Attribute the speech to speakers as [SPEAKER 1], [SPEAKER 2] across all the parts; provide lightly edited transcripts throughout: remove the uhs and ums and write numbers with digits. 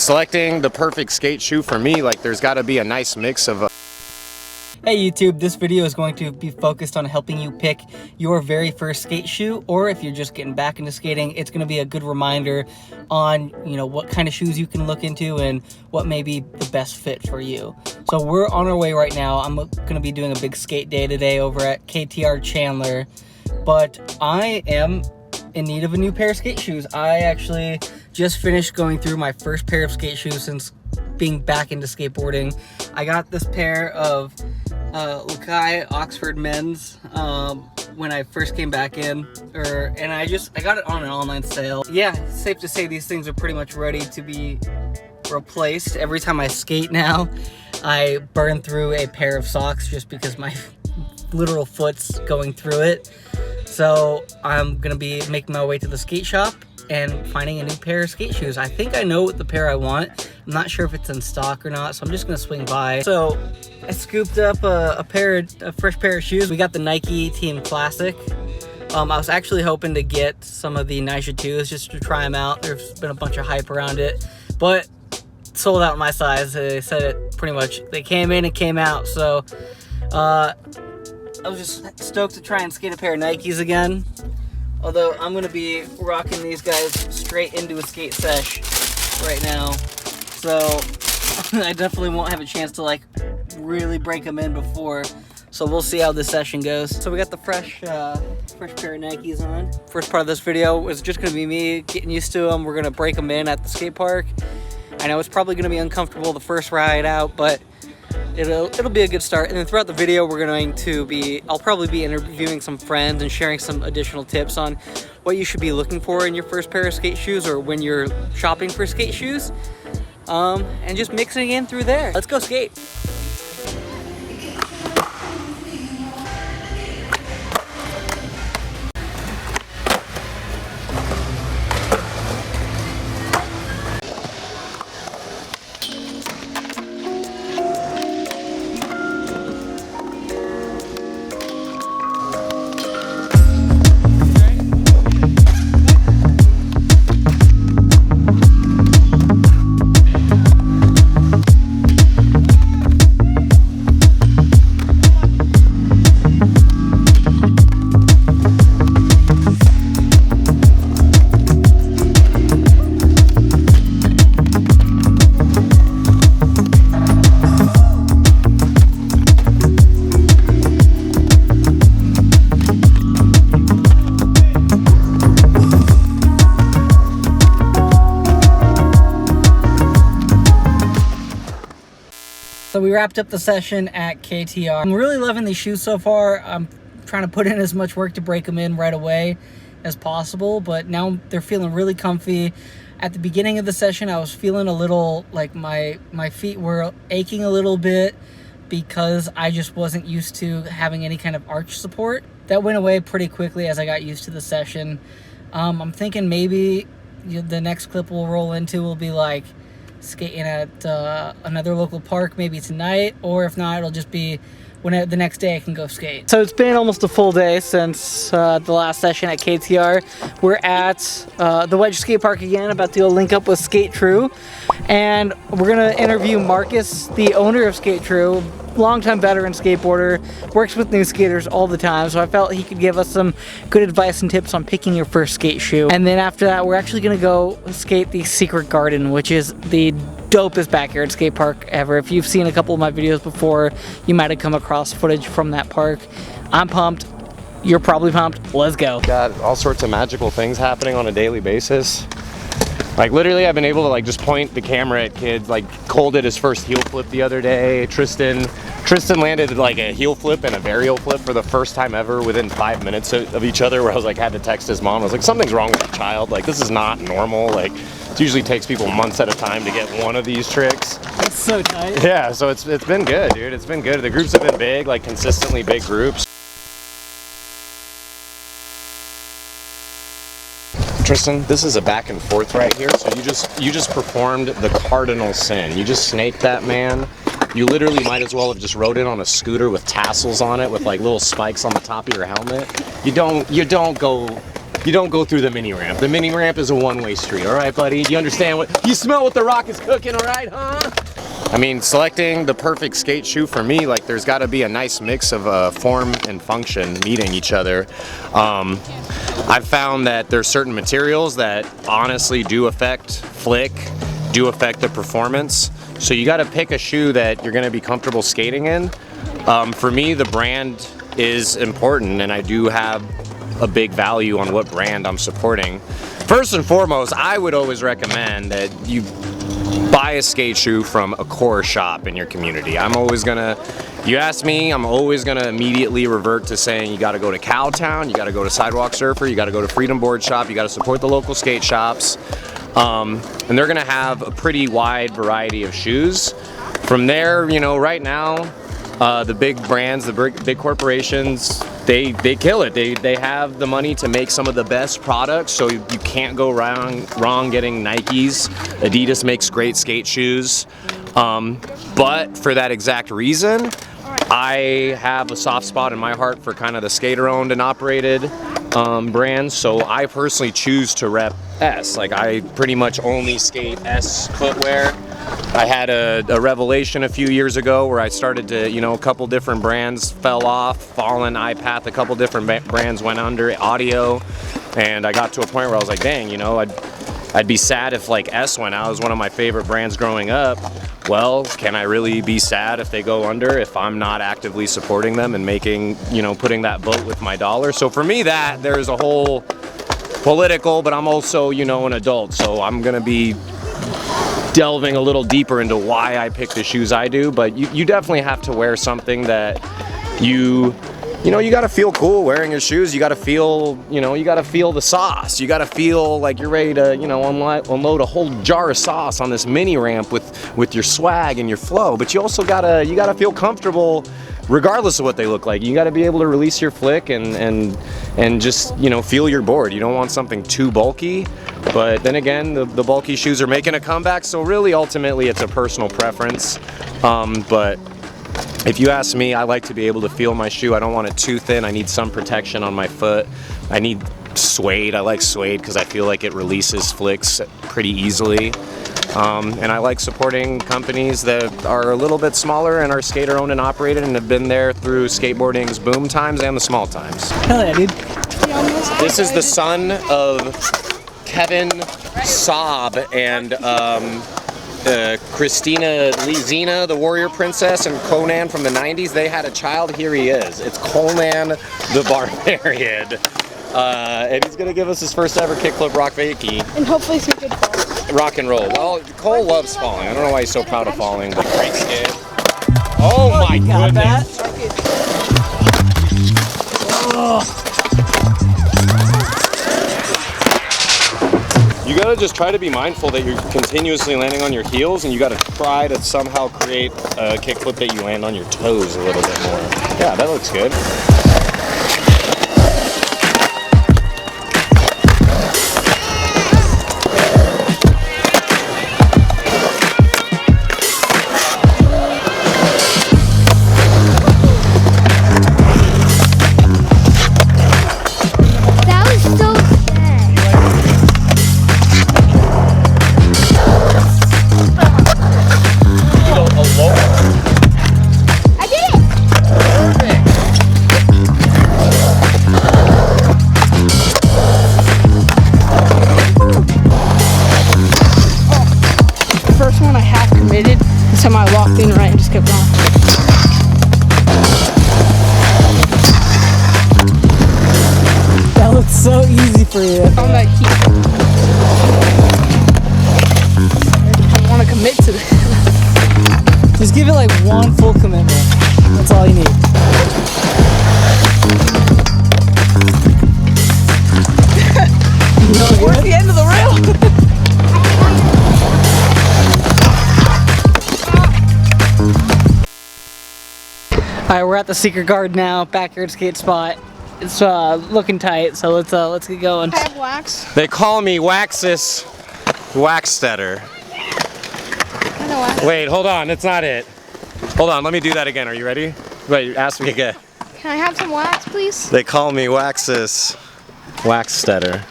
[SPEAKER 1] selecting the perfect skate shoe for me, like there's got to be a nice mix of
[SPEAKER 2] Hey YouTube, this video is going to be focused on helping you pick your very first skate shoe, or if you're just getting back into skating, it's going to be a good reminder on, what kind of shoes you can look into and what may be the best fit for you. So we're on our way right now. I'm going to be doing a big skate day today over at KTR Chandler, but I am in need of a new pair of skate shoes. I actually just finished going through my first pair of skate shoes since being back into skateboarding. I got this pair of Lakai Oxford men's when I first came back in, and I got it on an online sale. Yeah, it's safe to say these things are pretty much ready to be replaced. Every time I skate now, I burn through a pair of socks just because my literal foot's going through it. So I'm gonna be making my way to the skate shop and finding a new pair of skate shoes. I think I know what the pair I want. I'm not sure if it's in stock or not, so I'm just gonna swing by. So I scooped up a fresh pair of shoes. We got the Nike Team Classic. I was actually hoping to get some of the Nisha 2s just to try them out. There's been a bunch of hype around it, but sold out my size. They said it pretty much. They came in and came out, so I was just stoked to try and skate a pair of Nikes again. Although I'm going to be rocking these guys straight into a skate sesh right now. So I definitely won't have a chance to really break them in before. So we'll see how this session goes. So we got the fresh pair of Nikes on. First part of this video is just going to be me getting used to them. We're going to break them in at the skate park. I know it's probably going to be uncomfortable the first ride out, but it'll be a good start. And then throughout the video, I'll probably be interviewing some friends and sharing some additional tips on what you should be looking for in your first pair of skate shoes or when you're shopping for skate shoes, and just mixing in through there. Let's go skate. So we wrapped up the session at KTR. I'm really loving these shoes so far. I'm trying to put in as much work to break them in right away as possible, but now they're feeling really comfy. At the beginning of the session, I was feeling a little like my feet were aching a little bit because I just wasn't used to having any kind of arch support. That went away pretty quickly as I got used to the session. I'm thinking maybe the next clip we'll roll into will be like skating at another local park maybe tonight, or if not, it'll just be when the next day I can go skate. So it's been almost a full day since the last session at KTR. We're at the Wedge skate park again, about to go link up with Skate True, and we're gonna interview Marcus, the owner of Skate True, longtime veteran skateboarder, works with new skaters all the time, so I felt he could give us some good advice and tips on picking your first skate shoe. And then after that, we're actually gonna go skate the Secret Garden, which is the dopest backyard skate park ever. If you've seen a couple of my videos before, you might have come across footage from that park. I'm pumped. You're probably pumped. Let's go.
[SPEAKER 1] got all sorts of magical things happening on a daily basis. Like literally I've been able to just point the camera at kids. Like Cole did his first heel flip the other day. Tristan landed like a heel flip and a varial flip for the first time ever within 5 minutes of each other, where I was like, had to text his mom. I was like, something's wrong with your child. Like this is not normal. Like it usually takes people months at a time to get one of these tricks.
[SPEAKER 2] That's so tight.
[SPEAKER 1] Yeah, so it's been good, dude. It's been good. The groups have been big, like consistently big groups. Tristan, this is a back and forth right here. So you just performed the cardinal sin. You just snaked that man. You literally might as well have just rode in on a scooter with tassels on it with like little spikes on the top of your helmet. You don't go you don't go through the mini ramp. The mini ramp is a one-way street, all right, buddy? You understand what, you smell what the Rock is cooking, all right, huh? I mean, selecting the perfect skate shoe for me, like there's gotta be a nice mix of form and function meeting each other. I've found that there's certain materials that honestly do affect flick, do affect the performance. So you gotta pick a shoe that you're gonna be comfortable skating in. For me, the brand is important, and I do have a big value on what brand I'm supporting. First and foremost, I would always recommend that you buy a skate shoe from a core shop in your community. I'm always gonna, you ask me, I'm always gonna immediately revert to saying you gotta go to Cowtown, you gotta go to Sidewalk Surfer, you gotta go to Freedom Board Shop, you gotta support the local skate shops. And they're gonna have a pretty wide variety of shoes. From there, you know, right now, the big brands, the big corporations, they kill it. They have the money to make some of the best products, so you can't go wrong getting Nikes. Adidas makes great skate shoes. But for that exact reason, I have a soft spot in my heart for kind of the skater-owned and operated brands, so I personally choose to rep S. Like, I pretty much only skate S footwear. I had a revelation a few years ago where I started to, you know, a couple different brands fell off, Fallen, iPath, a couple different brands went under, Audio, and I got to a point where I was like, dang, you know, I'd be sad if like S went out. It was one of my favorite brands growing up. Well, can I really be sad if they go under if I'm not actively supporting them and making, you know, putting that vote with my dollar? So for me, that there's a whole political, but I'm also, you know, an adult, so I'm gonna be delving a little deeper into why I pick the shoes I do. But you definitely have to wear something that you know, you gotta feel cool wearing your shoes. You gotta feel, you know, you gotta feel the sauce. You gotta feel like you're ready to, you know, unload a whole jar of sauce on this mini ramp with your swag and your flow. But you also gotta feel comfortable regardless of what they look like. You gotta be able to release your flick and just, you know, feel your board. You don't want something too bulky. But then again, the bulky shoes are making a comeback, so really ultimately it's a personal preference. But if you ask me, I like to be able to feel my shoe. I don't want it too thin. I need some protection on my foot. I need suede. I like suede because I feel like it releases flicks pretty easily. And I like supporting companies that are a little bit smaller and are skater owned and operated and have been there through skateboarding's boom times and the small times.
[SPEAKER 2] Hell yeah, dude.
[SPEAKER 1] This is the son of Kevin Saab and Christina Lizina, the warrior princess, and Conan from the 90s. They had a child. Here he is. It's Conan the Barbarian. And he's going to give us his first ever kickflip rock fakie.
[SPEAKER 3] And hopefully some good falls.
[SPEAKER 1] Rock and roll. Well, Cole loves falling. I don't know why he's so proud of falling, but great skate. Oh my goodness. You gotta just try to be mindful that you're continuously landing on your heels, and you gotta try to somehow create a kickflip that you land on your toes a little bit more. Yeah, that looks good.
[SPEAKER 3] I walked in right and just kept going.
[SPEAKER 2] That looks so easy for you.
[SPEAKER 3] On that heat. I want to commit to this.
[SPEAKER 2] Just give it like one full commitment. That's all you need.
[SPEAKER 3] We're at the end of the rail.
[SPEAKER 2] All right, we're at the secret guard now, backyard skate spot. It's looking tight, so let's get going.
[SPEAKER 3] I have wax.
[SPEAKER 1] They call me Waxus Waxstetter.
[SPEAKER 3] I know wax.
[SPEAKER 1] Wait, hold on, it's not it. Hold on, let me do that again. Are you ready? Wait, ask me again.
[SPEAKER 3] Can I have some wax, please?
[SPEAKER 1] They call me Waxus Waxstetter.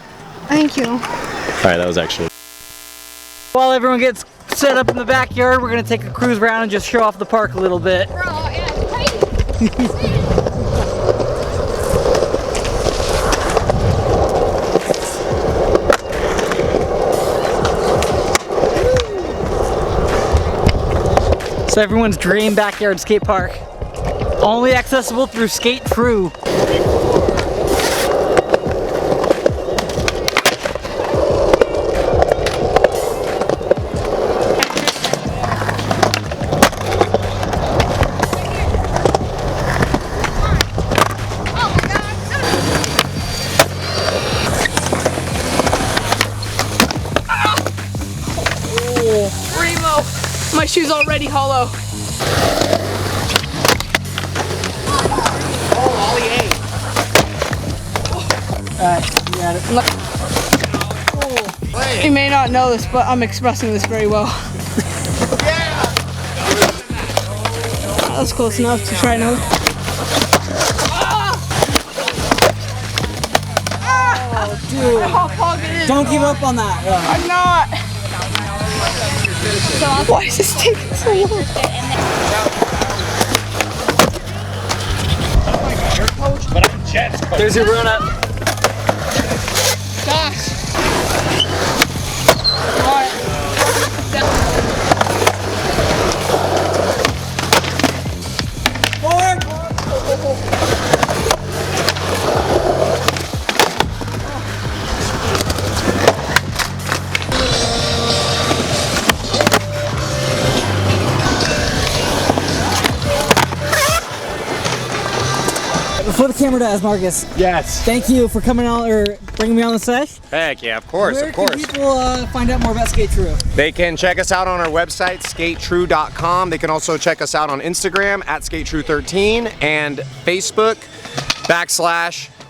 [SPEAKER 3] Thank you.
[SPEAKER 1] Alright, that was actually.
[SPEAKER 2] While everyone gets set up in the backyard, we're gonna take a cruise around and just show off the park a little bit.
[SPEAKER 3] Bro, yeah, it's crazy.
[SPEAKER 2] So everyone's dream backyard skate park. Only accessible through Skate True.
[SPEAKER 3] My shoe's already hollow.
[SPEAKER 2] Alright, you got it.
[SPEAKER 3] You may not know this, but I'm expressing this very well. That was close enough to try now.
[SPEAKER 2] Oh, dude. Don't give up on that.
[SPEAKER 3] I'm not. Why is this taking so long?
[SPEAKER 2] There's your run up.
[SPEAKER 3] Gosh.
[SPEAKER 2] Before the camera dies, Marcus,
[SPEAKER 1] Yes.
[SPEAKER 2] thank you for coming on or bringing me on the sesh.
[SPEAKER 1] Heck yeah, of course,
[SPEAKER 2] Where
[SPEAKER 1] of course.
[SPEAKER 2] can people find out more about Skate True?
[SPEAKER 1] They can check us out on our website, skatetrue.com. They can also check us out on Instagram at skatetrue13 and Facebook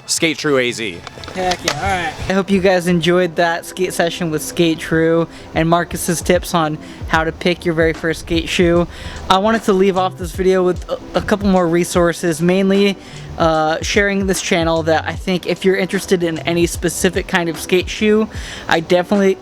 [SPEAKER 1] /SkateTrueAZ.
[SPEAKER 2] Heck yeah, alright. I hope you guys enjoyed that skate session with Skate True and Marcus's tips on how to pick your very first skate shoe. I wanted to leave off this video with a couple more resources, mainly sharing this channel that I think if you're interested in any specific kind of skate shoe, I definitely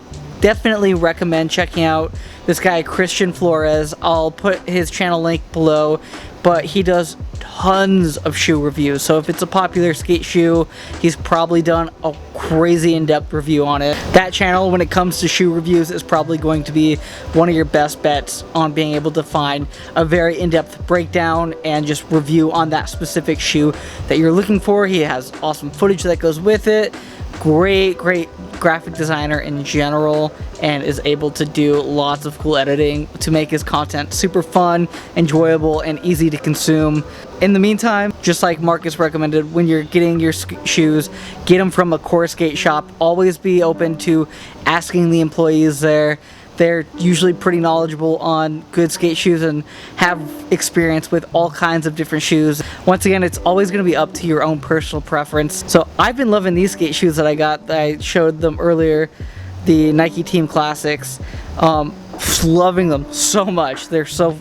[SPEAKER 2] recommend checking out this guy Christian Flores. I'll put his channel link below, but he does tons of shoe reviews. So if it's a popular skate shoe, he's probably done a crazy in-depth review on it. That channel, when it comes to shoe reviews, is probably going to be one of your best bets on being able to find a very in-depth breakdown and just review on that specific shoe that you're looking for. He has awesome footage that goes with it. Great graphic designer in general, and is able to do lots of cool editing to make his content super fun, enjoyable, and easy to consume. In the meantime, just like Marcus recommended, when you're getting your shoes, get them from a core skate shop. Always be open to asking the employees there. They're usually pretty knowledgeable on good skate shoes and have experience with all kinds of different shoes. Once again, it's always going to be up to your own personal preference. So I've been loving these skate shoes that I got. I showed them earlier, the Nike Team Classics. Loving them so much. They're so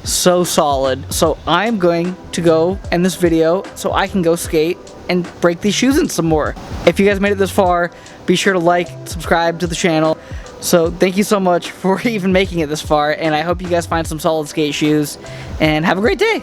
[SPEAKER 2] solid. So I'm going to go end this video so I can go skate and break these shoes in some more. If you guys made it this far, be sure to like, subscribe to the channel. So thank you so much for even making it this far, and I hope you guys find some solid skate shoes, and have a great day.